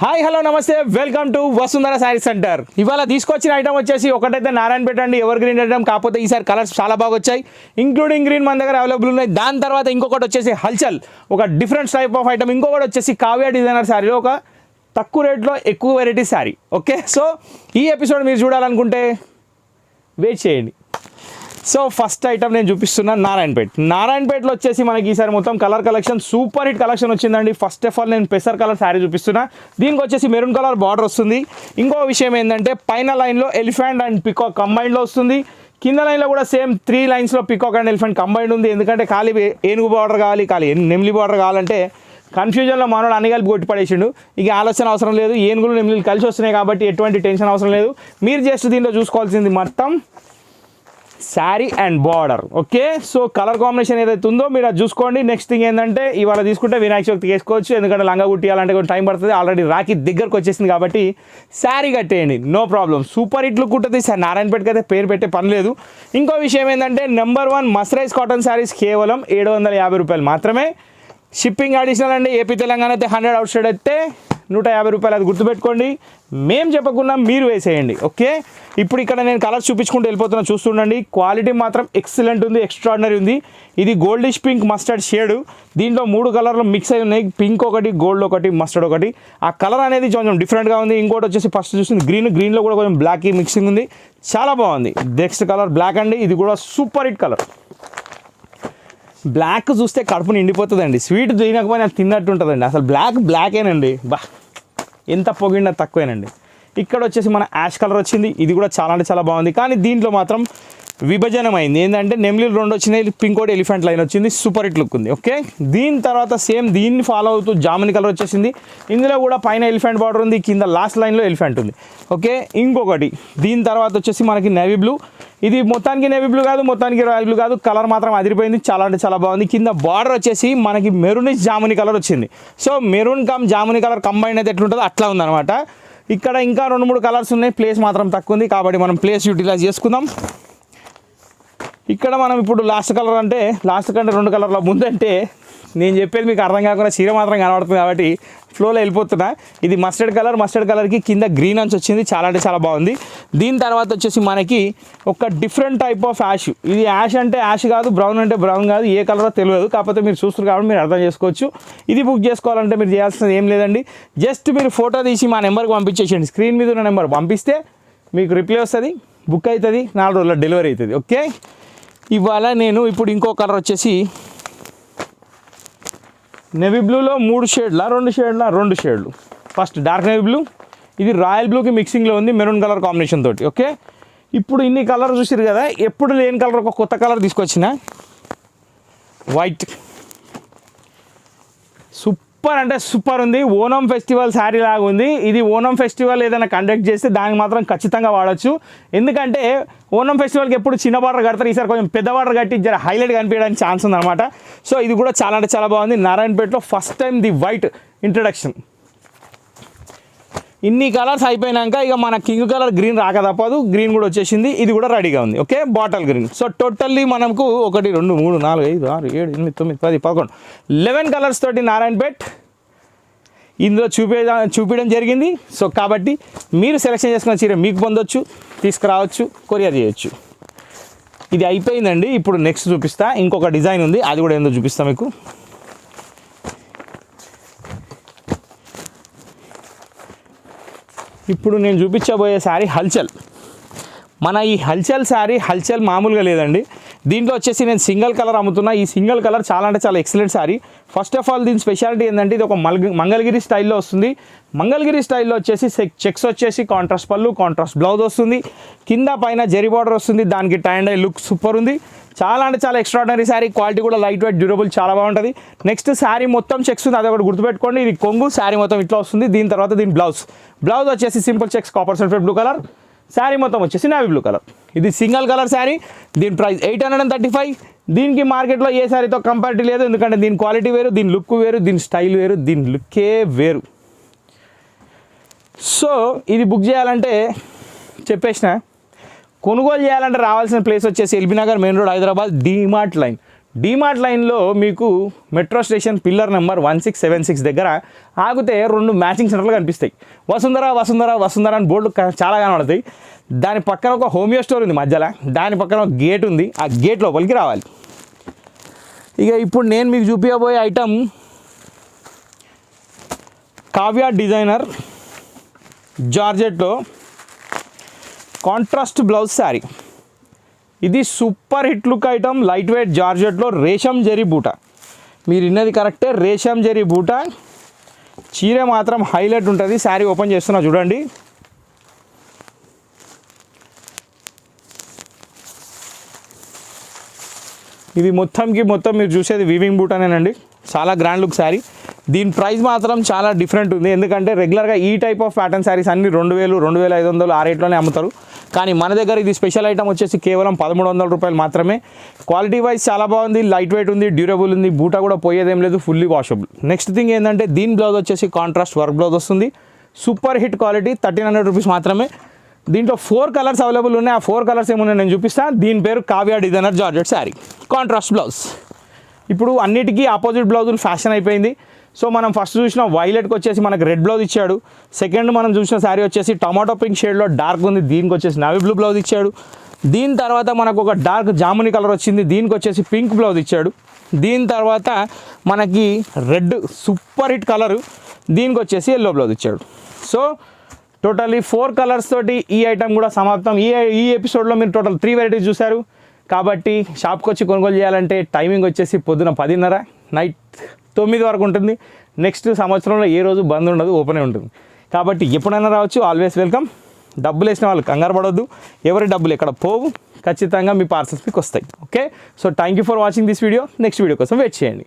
Hi hello నమస్తే welcome to Vasundhara sari centre. ఇవాళ తీసుకొచ్చిన ఐటమ్ వచ్చేసి ఒకటైతే నారాయణపేట అండి, ఎవర్ గ్రీన్ ఐటమ్. కాకపోతే ఈసారి కలర్స్ చాలా బాగా వచ్చాయి, ఇంక్లూడింగ్ గ్రీన్ మన దగ్గర అవైలబుల్ ఉన్నాయి. దాని తర్వాత ఇంకొకటి వచ్చేసి హల్చల్, ఒక డిఫరెంట్ టైప్ ఆఫ్ ఐటమ్. ఇంకొకటి వచ్చేసి కావ్య డిజైనర్ శారీలో ఒక తక్కువ రేట్లో ఎక్కువ వెరైటీ శారీ. ఓకే, సో ఈ ఎపిసోడ్ మీరు చూడాలనుకుంటే వెయిట్ చేయండి. సో ఫస్ట్ ఐటమ్ నేను చూపిస్తున్నా నారాయణపేటలో వచ్చేసి మనకి ఈసారి మొత్తం colour collection super hit collection వచ్చిందండి. ఫస్ట్ ఆఫ్ ఆల్ నేను పెసర్ కలర్ శారీ చూపిస్తున్నా. దీనికి వచ్చేసి మెరూన్ కలర్ బార్డర్ వస్తుంది. ఇంకో విషయం ఏంటంటే పైన లైన్లో ఎలిఫెంట్ అండ్ పికాక్ కంబైన్లో వస్తుంది, కింద లైన్లో కూడా సేమ్ 3 లైన్స్లో పికాక్ అండ్ ఎలిఫెంట్ కంబైండ్ ఉంది. ఎందుకంటే ఖాళీ ఏనుగు బార్డర్ కావాలి, ఖాళీ నెమిలి బార్డర్ కావాలంటే కన్ఫ్యూజన్లో మనోడు అన్ని కలిపి కొట్టి పడేసిండు. ఇక ఆలోచన అవసరం లేదు, ఏనుగులు నెమిలీలు కలిసి వస్తున్నాయి కాబట్టి ఎటువంటి టెన్షన్ అవసరం లేదు. మీరు జస్ట్ దీంట్లో చూసుకోవాల్సింది మొత్తం sari and border. Okay, so colour combination ఏదైతే ఉందో మీరు అది చూసుకోండి. నెక్స్ట్ థింగ్ ఏంటంటే ఇవాళ తీసుకుంటే వినాయక చవితికి వేసుకోవచ్చు, ఎందుకంటే లంగా కుట్టియాలంటే కొంచెం టైం పడుతుంది. ఆల్రెడీ రాఖీ దగ్గరకు వచ్చేసింది కాబట్టి శారీ కట్టేయండి, no problem. Super hit look ఉంటుంది. సార్ నారాయణపేటకి అయితే పేరు పెట్టే పని లేదు. ఇంకో విషయం ఏంటంటే నెంబర్ 1 మస్రైజ్ కాటన్ శారీస్ కేవలం 750 రూపాయలు మాత్రమే. షిప్పింగ్ అడిషనల్ అండి. ఏపీ తెలంగాణ అయితే 100, అవుట్ సైడ్ అయితే 150 రూపాయలు. అది గుర్తుపెట్టుకోండి, మేము చెప్పకుండా మీరు వేసేయండి. ఓకే, ఇప్పుడు ఇక్కడ నేను కలర్స్ చూపించుకుంటూ వెళ్ళిపోతున్నా, చూస్తుండండి. క్వాలిటీ మాత్రం ఎక్సలెంట్ ఉంది, ఎక్స్ట్రాడినరీ ఉంది. ఇది గోల్డిష్ పింక్ మస్టర్డ్ షేడ్, దీంట్లో 3 కలర్లు మిక్స్ అయి ఉన్నాయి. పింక్ ఒకటి, గోల్డ్ ఒకటి, మస్టర్డ్ ఒకటి. ఆ కలర్ అనేది కొంచెం డిఫరెంట్గా ఉంది. ఇంకోటి వచ్చేసి ఫస్ట్ చూసింది గ్రీన్లో కూడా కొంచెం బ్లాక్ మిక్సింగ్ ఉంది, చాలా బాగుంది. నెక్స్ట్ కలర్ బ్లాక్ అండి, ఇది కూడా సూపర్ హిట్ కలర్. బ్లాక్ చూస్తే కడుపు నిండిపోతుందండి, స్వీట్ తినకపోయినా తిన్నట్టు ఉంటుందండి. అసలు బ్లాకేనండి, బా ఎంత పొగిడినా తక్కువేనండి. ఇక్కడ వచ్చేసి మన యాష్ కలర్ వచ్చింది, ఇది కూడా చాలా అంటే చాలా బాగుంది. కానీ దీంట్లో మాత్రం విభజనం అయింది. ఏంటంటే నెమిలీలు 2 వచ్చినాయి, పింక్ ఒకటి ఎలిఫెంట్ లైన్ వచ్చింది, సూపర్ హిట్ లుక్ ఉంది. ఓకే, దీని తర్వాత సేమ్ దీన్ని ఫాలో అవుతూ జాముని కలర్ వచ్చేసింది. ఇందులో కూడా పైన ఎలిఫెంట్ బార్డర్ ఉంది, కింద లాస్ట్ లైన్లో ఎలిఫెంట్ ఉంది. ఓకే, ఇంకొకటి దీని తర్వాత వచ్చేసి మనకి నేవీ బ్లూ. ఇది మొత్తానికి నేవీ బ్లూ కాదు, మొత్తానికి రాయల్ బ్లూ కాదు, కలర్ మాత్రం అదిరిపోయింది, చాలా అంటే చాలా బాగుంది. కింద బార్డర్ వచ్చేసి మనకి మెరూనిష్ జాముని కలర్ వచ్చింది. సో మెరూన్ కమ్ జాముని కలర్ కంబైన్ అయితే ఎట్లుంటుందో అట్లా ఉందన్నమాట. ఇక్కడ ఇంకా 2-3 కలర్స్ ఉన్నాయి, ప్లేస్ మాత్రం తక్కువ ఉంది కాబట్టి మనం ప్లేస్ యూటిలైజ్ చేసుకుందాం. ఇక్కడ మనం ఇప్పుడు లాస్ట్ కలర్ అంటే లాస్ట్ కంటే 2 కలర్ల ముందంటే నేను చెప్పేది మీకు అర్థం కాకుండా చీర మాత్రం కనబడుతుంది కాబట్టి ఫ్లోలో వెళ్ళిపోతున్నా. ఇది మస్టర్డ్ కలర్కి కింద గ్రీన్ అంచు వచ్చింది, చాలా అంటే చాలా బాగుంది. దీని తర్వాత వచ్చేసి మనకి ఒక డిఫరెంట్ టైప్ ఆఫ్ యాష్. ఇది యాష్ అంటే యాష్ కాదు, బ్రౌన్ అంటే బ్రౌన్ కాదు, ఏ కలరో తెలియదు. కాకపోతే మీరు చూస్తారు కాబట్టి మీరు అర్థం చేసుకోవచ్చు. ఇది బుక్ చేసుకోవాలంటే మీరు చేయాల్సింది ఏం లేదండి, జస్ట్ మీరు ఫోటో తీసి మా నెంబర్కి పంపించేసేయండి. స్క్రీన్ మీద ఉన్న నెంబర్ పంపిస్తే మీకు రిప్లై వస్తుంది, బుక్ అవుతుంది, 4 రోజుల్లో డెలివరీ అవుతుంది. ఓకే, ఇవాళ నేను ఇప్పుడు ఇంకో కలర్ వచ్చేసి నేవీ బ్లూలో 2 షేడ్లు. ఫస్ట్ డార్క్ నేవీ బ్లూ, ఇది రాయల్ బ్లూకి మిక్సింగ్లో ఉంది మెరూన్ కలర్ కాంబినేషన్ తోటి. ఓకే, ఇప్పుడు ఇన్ని కలర్ చూసారు కదా, ఎప్పుడు లేని కలర్ ఒక కొత్త కలర్ తీసుకొచ్చిన వైట్. సూపర్ అంటే సూపర్ ఉంది, ఓనం ఫెస్టివల్ శారీ లాగా ఉంది. ఇది ఓనం ఫెస్టివల్ ఏదైనా కండక్ట్ చేస్తే దానికి మాత్రం ఖచ్చితంగా వాడచ్చు. ఎందుకంటే ఓనం ఫెస్టివల్కి ఎప్పుడు చిన్న బార్డర్ కడతారు, ఈసారి కొంచెం పెద్ద బార్డర్ కట్టి జర హైలైట్ కనిపించడానికి ఛాన్స్ ఉందన్నమాట. సో ఇది కూడా చాలా అంటే చాలా బాగుంది. నారాయణపేటలో first time the white introduction. ఇన్ని కలర్స్ అయిపోయినాక ఇక మన కింగ్ కలర్ గ్రీన్ రాక తప్పదు, గ్రీన్ కూడా వచ్చేసింది, ఇది కూడా రెడీగా ఉంది. Okay, bottle green. So totally మనకు 1 2 3 4 5 6 7 8 9 10 11 11 కలర్స్ తోటి నారాయణపేట్ ఇందులో చూపించడం జరిగింది. సో కాబట్టి మీరు సెలెక్షన్ చేసుకున్న చీర మీకు పొందొచ్చు, తీసుకురావచ్చు, కొరియర్ చేయొచ్చు. ఇది అయిపోయిందండి. ఇప్పుడు నెక్స్ట్ చూపిస్తా, ఇంకొక డిజైన్ ఉంది, అది కూడా ఏందో చూపిస్తా మీకు. ఇప్పుడు నేను చూపించబోయే శారీ హల్చల్. మన ఈ హల్చల్ శారీ హల్చల్ మామూలుగా లేదండి. దీంట్లో వచ్చేసి నేను సింగిల్ కలర్ అమ్ముతున్నా. ఈ సింగిల్ కలర్ చాలా అంటే చాలా excellent sari. First of all దీని స్పెషాలిటీ ఏంటంటే ఇది ఒక మంగళగిరి స్టైల్లో వస్తుంది. మంగళగిరి స్టైల్లో వచ్చేసి చెక్స్ వచ్చేసి కాంట్రాస్ట్ పళ్ళు, కాంట్రాస్ట్ బ్లౌజ్ వస్తుంది, కింద పైన జెరీ బార్డర్ వస్తుంది. దానికి tie and dye look super ఉంది, చాలా అంటే చాలా ఎక్స్ట్రాడినరీ శారీ. క్వాలిటీ కూడా లైట్ వెయిట్, డ్యూరబుల్, చాలా బాగుంటుంది. నెక్స్ట్ శారీ మొత్తం చెక్స్ ఉంది, అది ఒకటి గుర్తుపెట్టుకోండి. ఇది కొంగు, శారీ మొత్తం ఇట్లా వస్తుంది. దీని తర్వాత దీని బ్లౌజ్ వచ్చేసి simple checks, copper sulphate blue colour. Sari మొత్తం వచ్చేసి నేవీ బ్లూ కలర్. ఇది సింగిల్ కలర్ శారీ, దీని ప్రైస్ 835. దీనికి మార్కెట్లో ఏ శారీతో కంపారిటీ లేదు, ఎందుకంటే దీని క్వాలిటీ వేరు, దీని లుక్ వేరు, దీని స్టైల్ వేరు, దీని లుక్కే వేరు. సో ఇది బుక్ చేయాలంటే చెప్పేసిన, కొనుగోలు చేయాలంటే రావాల్సిన ప్లేస్ వచ్చేసి LB Nagar main road, Hyderabad, DMart line. DMart లైన్లో మీకు మెట్రో స్టేషన్ పిల్లర్ నెంబర్ 1676 దగ్గర ఆగితే 2 మ్యాచింగ్ సెంటర్లు కనిపిస్తాయి. వసుంధర వసుంధర వసుంధర అని బోర్డు చాలా కనబడతాయి. దాని పక్కన ఒక హోమియో స్టోర్ ఉంది మధ్యలో, దాని పక్కన ఒక గేట్ ఉంది. ఆ గేట్ లోపలికి రావాలి. ఇక ఇప్పుడు నేను మీకు చూపించబోయే ఐటమ్ కావ్య డిజైనర్ జార్జెట్లో కాంట్రాస్ట్ బ్లౌజ్ శారీ. ఇది super hit look item, light weight జార్జెట్లో రేషం జరీ బూటా. మీరు విన్నది కరెక్టే, రేషం జరీ బూటా. చీర మాత్రం హైలైట్ ఉంటుంది. శారీ ఓపెన్ చేస్తున్నా చూడండి. ఇది మొత్తం మీరు చూసేది వీవింగ్ బూటానేనండి. చాలా గ్రాండ్ లుక్ శారీ. దీని ప్రైస్ మాత్రం చాలా డిఫరెంట్ ఉంది. ఎందుకంటే రెగ్యులర్గా ఈ టైప్ ఆఫ్ ప్యాటర్న్ శారీస్ అన్ని 2000, 2500 ఆ రేట్లోనే అమ్ముతారు. కానీ మన దగ్గర ఇది స్పెషల్ ఐటమ్ వచ్చేసి కేవలం 1300 రూపాయలు మాత్రమే. క్వాలిటీ వైజ్ చాలా బాగుంది, లైట్ వెయిట్ ఉంది, డ్యూరబుల్ ఉంది, బూటా కూడా పోయేదేం లేదు, ఫుల్లీ వాషబుల్. నెక్స్ట్ థింగ్ ఏంటంటే దీని బ్లౌజ్ వచ్చేసి కాంట్రాస్ట్ వర్క్ బ్లౌజ్ వస్తుంది. సూపర్ హిట్ క్వాలిటీ, 1300 రూపీస్ మాత్రమే. దీంట్లో 4 కలర్స్ అవైలబుల్ ఉన్నాయి. ఆ 4 కలర్స్ ఏమున్నాయి నేను చూపిస్తాను. దీని పేరు Kavya designer georgette sari, contrast blouse. ఇప్పుడు అన్నిటికీ ఆపోజిట్ బ్లౌజులు ఫ్యాషన్ అయిపోయింది. సో మనం ఫస్ట్ చూసిన వైలెట్కి వచ్చేసి మనకు రెడ్ బ్లౌజ్ ఇచ్చాడు. సెకండ్ మనం చూసిన శారీ వచ్చేసి టమాటో పింక్ షేడ్లో డార్క్ ఉంది, దీనికి వచ్చేసి నావీ బ్లూ బ్లౌజ్ ఇచ్చాడు. దీని తర్వాత మనకు ఒక డార్క్ జాముని కలర్ వచ్చింది, దీనికి వచ్చేసి పింక్ బ్లౌజ్ ఇచ్చాడు. దీని తర్వాత మనకి రెడ్ సూపర్ హిట్ కలరు, దీనికి వచ్చేసి ఎల్లో బ్లౌజ్ ఇచ్చాడు. సో టోటల్లీ 4 కలర్స్ తోటి ఈ ఐటమ్ కూడా సమాప్తం. ఈ ఎపిసోడ్లో మీరు టోటల్ 3 వెరైటీస్ చూశారు. కాబట్టి షాప్కి వచ్చి కొనుగోలు చేయాలంటే టైమింగ్ వచ్చేసి పొద్దున 10:30 నైట్ 9 వరకు ఉంటుంది. నెక్స్ట్ సంవత్సరంలో ఏ రోజు బంద్ ఉండదు, ఓపెనే ఉంటుంది. కాబట్టి ఎప్పుడైనా రావచ్చు, ఆల్వేస్ వెల్కమ్. డబ్బులు వేసిన వాళ్ళు కంగారు పడవద్దు, ఎవరి డబ్బులు ఎక్కడ పోవు, ఖచ్చితంగా మీ పార్సల్స్ మీకు వస్తాయి. Okay, so thank you for watching this video. Next video కోసం వెయిట్ చేయండి.